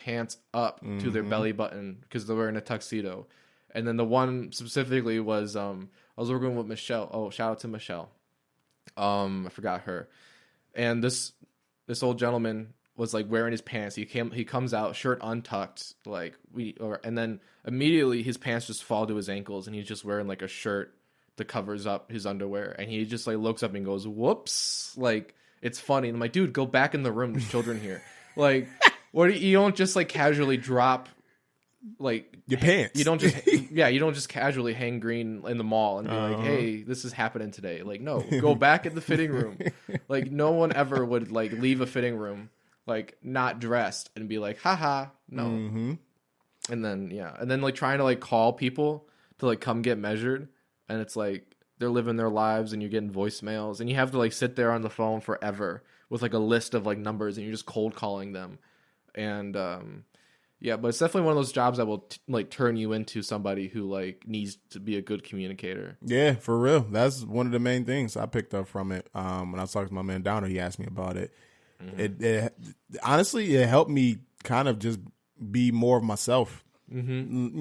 pants up to their belly button because they're wearing a tuxedo. And then the one specifically was I was working with Michelle. Oh, shout out to Michelle. I forgot her. And this old gentleman was like wearing his pants. He comes out, shirt untucked, and then immediately his pants just fall to his ankles, and he's just wearing like a shirt that covers up his underwear, and he just like looks up and goes, "Whoops!" Like, it's funny. And I'm like, dude, go back in the room. There's children here. Like, you don't just like casually drop like your pants. You don't just casually hang green in the mall and be like, hey, this is happening today. Like, no, go back in the fitting room. Like, no one ever would like leave a fitting room like not dressed and be like, haha, no. And then like trying to like call people to like come get measured, and it's like they're living their lives and you're getting voicemails and you have to like sit there on the phone forever with like a list of like numbers and you're just cold calling them. And yeah, but it's definitely one of those jobs that will like turn you into somebody who like needs to be a good communicator. Yeah, for real. That's one of the main things I picked up from it. When I was talking to my man Downer, he asked me about it. It honestly, it helped me kind of just be more of myself. You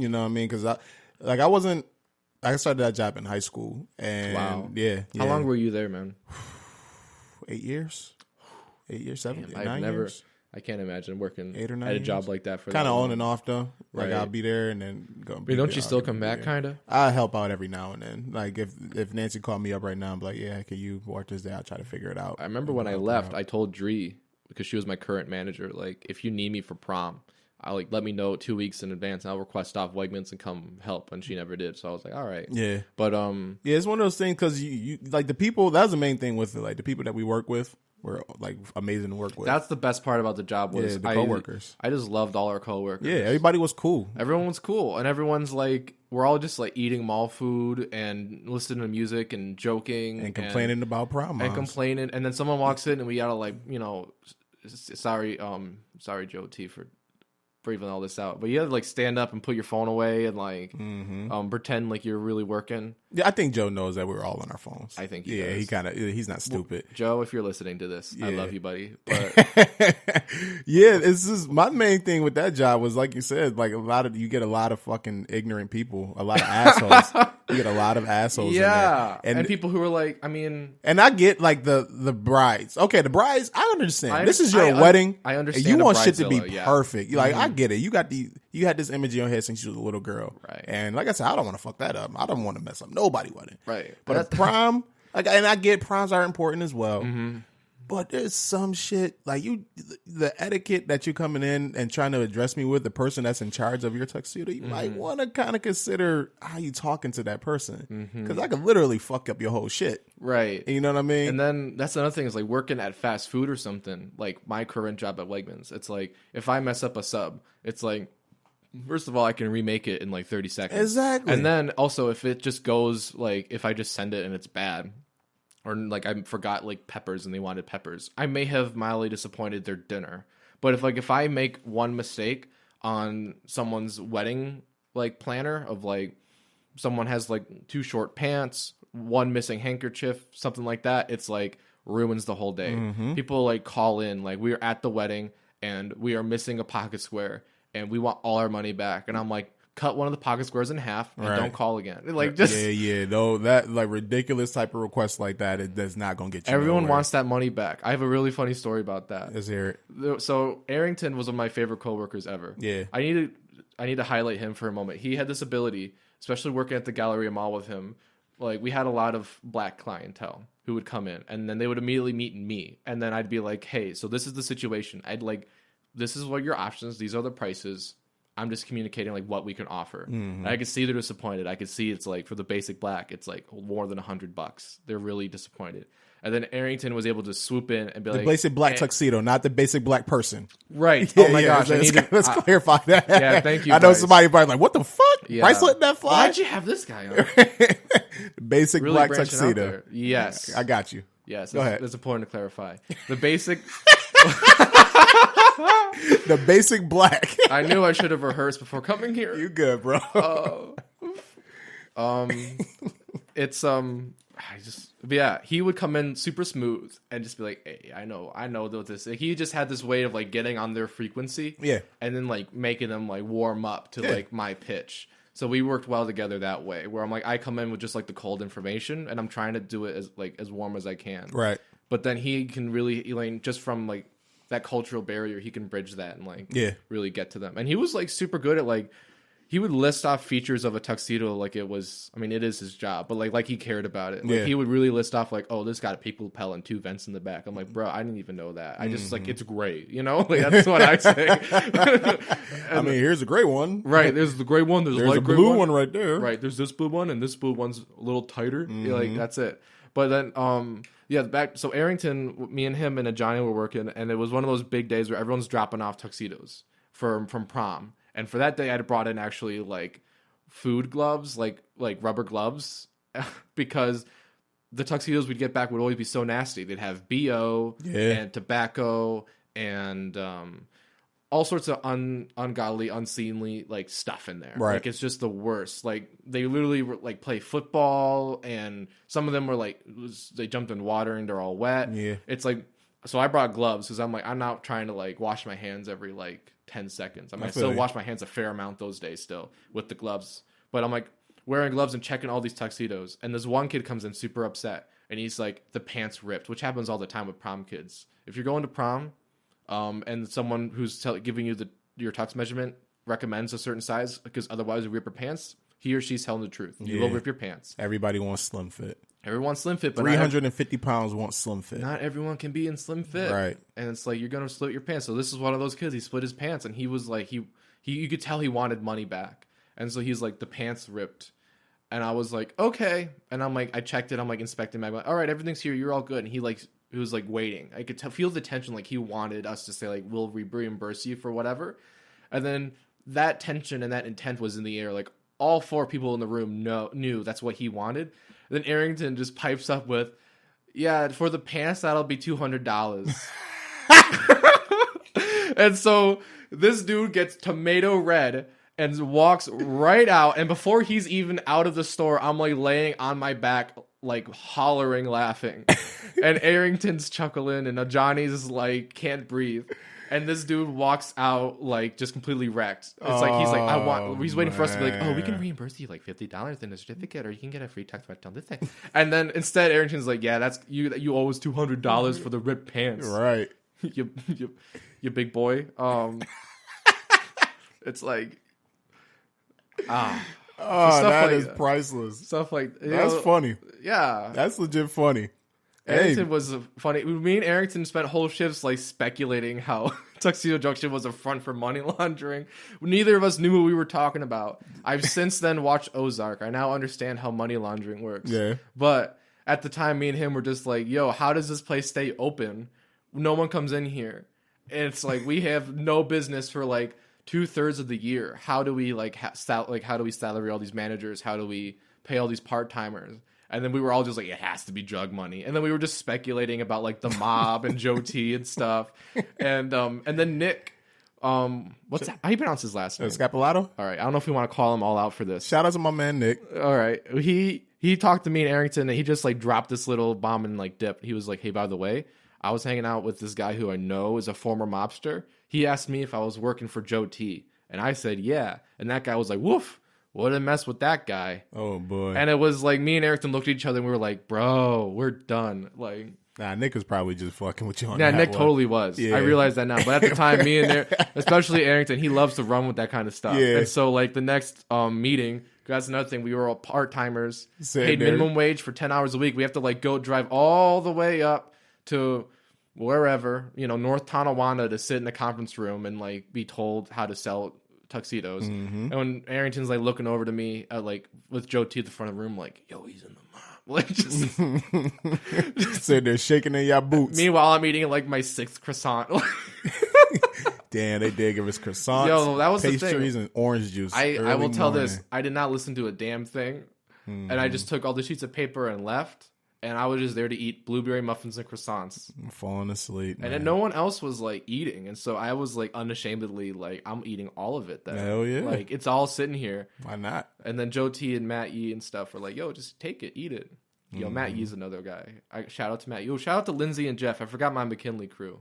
know what I mean? Because I started that job in high school. And wow. Yeah. How long were you there, man? 8 years. 8 years, 7, Damn, 9 years. I can't imagine working 8 or 9 at a years. job like that for kind of that on and off though. Like right. I'll be there and then go. Wait, don't you still come back? Kind of. I help out every now and then. Like if Nancy called me up right now, I'm like, yeah, can you watch this day? I'll try to figure it out. I remember when I left, I told Dree, because she was my current manager, like, if you need me for prom, I'll like let me know 2 weeks in advance. And I'll request off Wegmans and come help. And she never did, so I was like, all right. Yeah, but yeah, it's one of those things because you like the people. That's the main thing with it. Like the people that we work with. We're like amazing to work with. That's the best part about the job was the coworkers. I just loved all our coworkers. Yeah, everybody was cool. Everyone was cool, and everyone's like, we're all just like eating mall food and listening to music and joking and complaining about prom moms. And then someone walks in and we gotta like, sorry Joe T for breathing all this out, but you had to like stand up and put your phone away and like pretend like you're really working. Yeah, I think Joe knows that we're all on our phones. I think he does. He's not stupid. Well, Joe, if you're listening to this, I love you, buddy. But yeah, it's just my main thing with that job was like you said, like you get a lot of fucking ignorant people, a lot of assholes. You get a lot of assholes. Yeah, in there. And people who are like, I mean, and I get like the brides. Okay, the brides, I understand. This is your wedding. I understand. And you want shit to be perfect. Yeah. Like I get it. You had this image in your head since you was a little girl, right? And like I said, I don't want to fuck that up. I don't want to mess up nobody's wedding, right? But a prom, and I get proms are important as well. But there's some shit like the etiquette that you're coming in and trying to address me with, the person that's in charge of your tuxedo, you might want to kind of consider how you talking to that person, because I could literally fuck up your whole shit, right? You know what I mean? And then that's another thing is like working at fast food or something. Like my current job at Wegmans, it's like if I mess up a sub, it's like, first of all, I can remake it in like 30 seconds. Exactly. And then also if it just goes like, if I just send it and it's bad, or like I forgot like peppers and they wanted peppers, I may have mildly disappointed their dinner. But if I make one mistake on someone's wedding like planner of like someone has like 2 short pants, 1 missing handkerchief, something like that, it's like ruins the whole day. People like call in like, we are at the wedding and we are missing a pocket square and we want all our money back. And I'm like, cut one of the pocket squares in half and don't call again. Like just no, that like ridiculous type of request like that, it does not gonna get you. Everyone nowhere. wants that money back. I have a really funny story about that. Let's hear it. So Arrington was one of my favorite coworkers ever. Yeah, I need to highlight him for a moment. He had this ability, especially working at the Galleria Mall with him. Like we had a lot of black clientele who would come in, and then they would immediately meet me, and then I'd be like, "Hey, so this is the situation. This is what your options. These are the prices. I'm just communicating like what we can offer." And I could see they're disappointed. I could see it's like for the basic black, it's like more than $100. They're really disappointed. And then Arrington was able to swoop in and be like, the basic black tuxedo, not the basic black person. Right. Oh my gosh. Let's clarify that. Yeah, thank you. I know Bryce. Somebody probably like, what the fuck? Yeah. Bryce letting that fly? Why'd you have this guy on? Basic really black branching out tuxedo. there. Yes. I got you. Yes. Go ahead. It's important to clarify. The basic... The basic black. I knew I should have rehearsed before coming here. You good, bro? It's I just But yeah, he would come in super smooth and just be like, "Hey, I know this." Like, he just had this way of like getting on their frequency, and then like making them like warm up to like my pitch. So we worked well together that way. Where I'm like, I come in with just like the cold information, and I'm trying to do it as warm as I can. Right. But then he can really like just from like that cultural barrier, he can bridge that and like really get to them. And he was like super good at like. He would list off features of a tuxedo like it was. I mean, it is his job, but like he cared about it. Like he would really list off like, "Oh, this got a peak lapel and 2 vents in the back." I'm like, "Bro, I didn't even know that. I just like it's gray, you know." Like that's what I say. I mean, here's a gray one. Right, there's the gray one. There's a light blue one right there. Right, there's this blue one, and this blue one's a little tighter. Like that's it. But then, back. So Arrington, me and him and Johnny were working, and it was one of those big days where everyone's dropping off tuxedos from prom. And for that day, I had brought in actually like food gloves, like rubber gloves, because the tuxedos we'd get back would always be so nasty. They'd have BO and tobacco and all sorts of ungodly, unseemly like stuff in there. Right. Like it's just the worst. Like they literally were, like play football, and some of them were like they jumped in water and they're all wet. Yeah. It's like so I brought gloves because I'm like I'm not trying to like wash my hands every like 10 seconds. I might still wash my hands a fair amount those days still with the gloves. But I'm like wearing gloves and checking all these tuxedos. And this one kid comes in super upset. And he's like, the pants ripped, which happens all the time with prom kids. If you're going to prom and someone who's giving you your tux measurement recommends a certain size because otherwise you rip your pants, he or she's telling the truth. You will rip your pants. Everybody wants slim fit. Everyone's slim fit, but 350 pounds wants slim fit. Not everyone can be in slim fit, right? And it's like you're gonna split your pants. So this is one of those kids. He split his pants, and he was like, he you could tell he wanted money back, and so he's like, the pants ripped, and I was like, okay, and I'm like, I checked it, I'm like inspecting, I'm like, all right, everything's here, you're all good, and he was like waiting. I could feel the tension, like he wanted us to say like, we'll reimburse you for whatever, and then that tension and that intent was in the air, like all 4 people in the room knew that's what he wanted. Then Arrington just pipes up with, "Yeah, for the pants, that'll be $200." And so this dude gets tomato red and walks right out. And before he's even out of the store, I'm like laying on my back, like hollering, laughing. And Arrington's chuckling, and Johnny's like can't breathe. And this dude walks out like just completely wrecked. It's like he's waiting for us to be like, "Oh, we can reimburse you like $50 in a certificate, or you can get a free tux badge on this thing." And then instead, Arrington's like, "Yeah, that's you owe us $200 for the ripped pants, right? you big boy." It's like, that is priceless. Stuff like that's funny. Yeah, that's legit funny. Arrington was funny. Me and Arrington spent whole shifts like speculating how Tuxedo Junction was a front for money laundering. Neither of us knew what we were talking about. I've since then watched Ozark. I now understand how money laundering works. Yeah. But at the time, me and him were just like, "Yo, how does this place stay open? No one comes in here." And it's like we have no business for like 2/3 of the year. How do we like how do we salary all these managers? How do we pay all these part timers? And then we were all just like, it has to be drug money. And then we were just speculating about like the mob and Joe T and stuff. And then Nick, what's that? How do you pronounce his last name? Scapulato. All right. I don't know if we want to call him all out for this. Shout out to my man Nick. All right. He talked to me and Arrington, and he just like dropped this little bomb and like dip. He was like, "Hey, by the way, I was hanging out with this guy who I know is a former mobster. He asked me if I was working for Joe T. And I said, yeah. And that guy was like, woof. Wouldn't mess with that guy." Oh boy. And it was like me and Arrington looked at each other and we were like, "Bro, we're done." Like, nah, Nick was probably just fucking with you on yeah, that Nick one. totally was. Yeah. I realize that now. But at the time, me and especially Arrington, he loves to run with that kind of stuff. Yeah. And so like the next meeting, that's another thing, we were all part-timers, paid there. minimum wage for 10 hours a week. We have to like go drive all the way up to wherever, North Tonawanda, to sit in the conference room and like be told how to sell tuxedos. And when Arrington's like looking over to me like with Joe T at the front of the room, like, "Yo, he's in the mob." Like just sitting there shaking in your boots. Meanwhile, I'm eating like my 6th croissant. Damn, they did give us croissants, Yo, that was pastries, and orange juice. I will tell this: I did not listen to a damn thing, and I just took all the sheets of paper and left. And I was just there to eat blueberry muffins and croissants. I'm falling asleep, man. And then no one else was like eating. And so I was like unashamedly like, I'm eating all of it then. Hell yeah. Like it's all sitting here. Why not? And then Joe T and Matt E and stuff were like, "Yo, just take it, eat it." Yo, Matt Yee's another guy. Shout out to Matt. Yo, shout out to Lindsay and Jeff. I forgot my McKinley crew.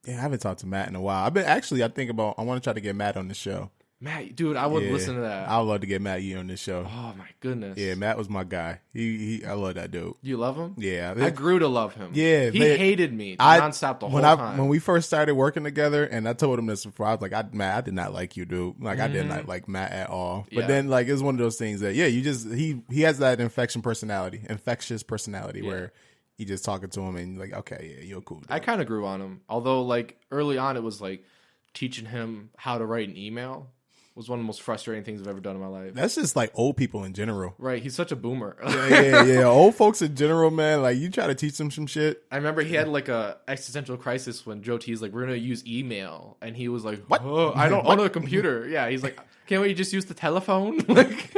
Yeah, I haven't talked to Matt in a while. I want to try to get Matt on the show. Matt, dude, I would listen to that. I would love to get Matt Yee on this show. Oh my goodness. Yeah, Matt was my guy. I love that dude. You love him? Yeah. I grew to love him. Yeah. He hated me nonstop the whole time. When we first started working together, and I told him this before, I was like, Matt, I did not like you, dude. Like, I did not like Matt at all. But then, like, it's one of those things that, he has that infectious personality where you just talking to him and like, okay, yeah, you're cool. Dude. I kind of grew on him. Although, like, early on, it was like teaching him how to write an email was one of the most frustrating things I've ever done in my life. That's just like old people in general. Right. He's such a boomer. Yeah. Old folks in general, man. Like, you try to teach them some shit. I remember he had like a existential crisis when Joe T's like, we're going to use email. And he was like, what? Oh, I don't own a computer. Yeah. He's like, can't we just use the telephone? Like,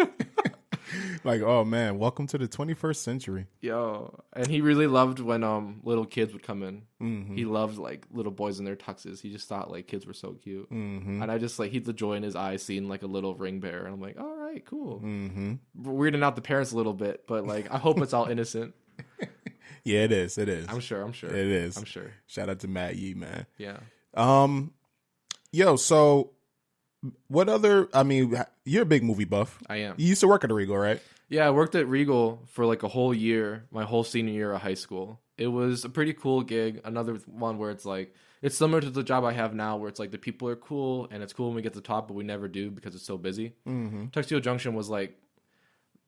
like, oh man, welcome to the 21st century. Yo. And he really loved when little kids would come in. Mm-hmm. He loved like little boys in their tuxes. He just thought like kids were so cute. Mm-hmm. And I just like, he'd the joy in his eyes seeing like a little ring bearer. And I'm like, all right, cool. Mm-hmm. Weirding out the parents a little bit, but like, I hope it's all innocent. Yeah, it is. It is. I'm sure. It is. I'm sure. Shout out to Matt Yee, man. Yeah. Yo, so what other, I mean, you're a big movie buff. I am. You used to work at a Regal, right? Yeah, I worked at Regal for like a whole year, my whole senior year of high school. It was a pretty cool gig. Another one where it's like, it's similar to the job I have now where it's like the people are cool and it's cool when we get to talk, but we never do because it's so busy. Mm-hmm. Tuxedo Junction was like,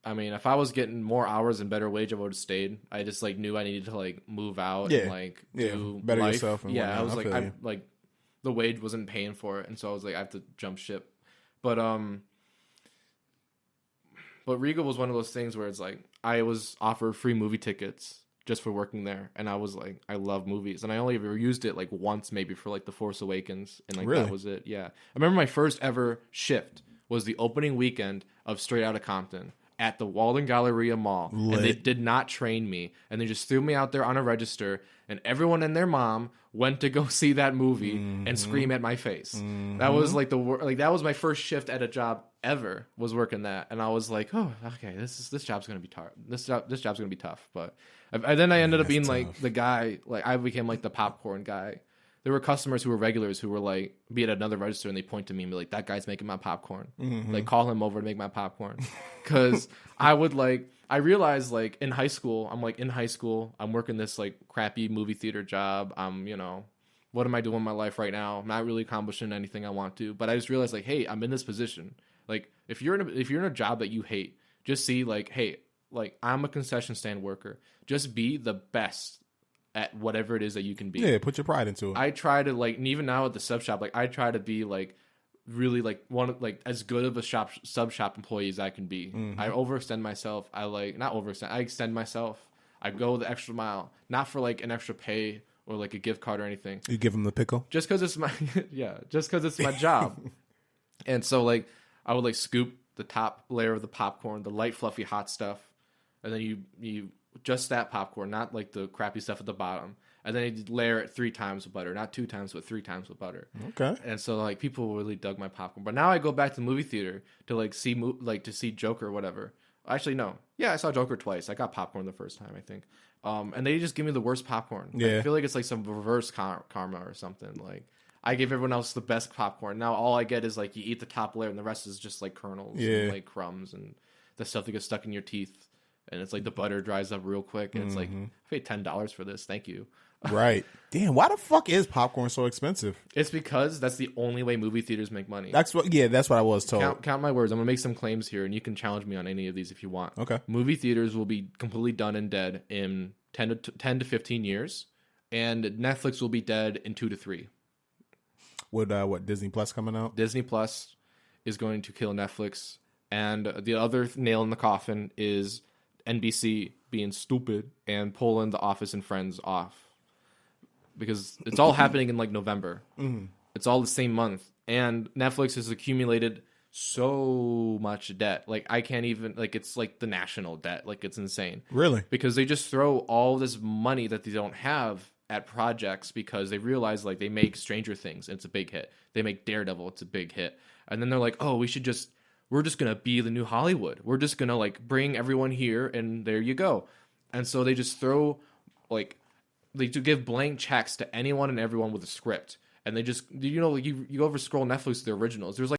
I mean, if I was getting more hours and better wage, I would have stayed. I just like knew I needed to like move out and like do better life. yourself. And I was like, I like the wage wasn't paying for it, and so I was like, I have to jump ship. But Regal was one of those things where it's like I was offered free movie tickets just for working there, and I was like, I love movies, and I only ever used it like once, maybe for like The Force Awakens, and like that was it. Yeah, I remember my first ever shift was the opening weekend of Straight Outta Compton at the Walden Galleria Mall. Lit. And they did not train me. And they just threw me out there on a register. And everyone and their mom went to go see that movie and scream at my face. That was like that was my first shift at a job ever, was working that. And I was like, oh, okay, this job's gonna be tough. This job's gonna be tough. But then I ended up being tough. Like the guy. Like I became like the popcorn guy. There were customers who were regulars who were like, be at another register and they point to me and be like, that guy's making my popcorn. Like, call him over to make my popcorn. Because I realized like in high school, I'm working this like crappy movie theater job. What am I doing in my life right now? I'm not really accomplishing anything I want to. But I just realized like, hey, I'm in this position. Like, if you're in a job that you hate, just see like, hey, like I'm a concession stand worker. Just be the best at whatever it is that you can be. Yeah, put your pride into it. I try to like, and even now at the sub shop, like I try to be like really like as good of a sub shop employee as I can be. I overextend myself. I extend myself. I go the extra mile, not for like an extra pay or like a gift card or anything. You give them the pickle? Just because it's my just because it's my job. And so like I would like scoop the top layer of the popcorn, the light fluffy hot stuff, and then you just that popcorn, not like the crappy stuff at the bottom. And then you layer it 3 times with butter, not 2 times, but 3 times with butter. Okay. And so like people really dug my popcorn. But now I go back to the movie theater to like see Joker or whatever. Actually, no. Yeah, I saw Joker twice. I got popcorn the first time, I think. And they just give me the worst popcorn. Yeah. I feel like it's like some reverse karma or something. Like I gave everyone else the best popcorn. Now all I get is like you eat the top layer and the rest is just like kernels and like crumbs and the stuff that gets stuck in your teeth. And it's like the butter dries up real quick. And it's like, I paid $10 for this. Thank you. Right. Damn, why the fuck is popcorn so expensive? It's because that's the only way movie theaters make money. That's what I was told. Count my words. I'm going to make some claims here, and you can challenge me on any of these if you want. Okay. Movie theaters will be completely done and dead in 10 to 15 years, and Netflix will be dead in 2 to 3. With Disney Plus coming out? Disney Plus is going to kill Netflix, and the other nail in the coffin is NBC being stupid and pulling The Office and Friends off, because it's all happening in like November. It's all the same month, and Netflix has accumulated so much debt. Like I can't even it's like the national debt. Like it's insane. Really? Because they just throw all this money that they don't have at projects because they realize like they make Stranger Things and it's a big hit. They make Daredevil, it's a big hit, and then they're like, oh, we're just going to be the new Hollywood. We're just going to like bring everyone here and there you go. And so they just throw, like, they do give blank checks to anyone and everyone with a script. And they just, like, you go over scroll Netflix, the originals. There's like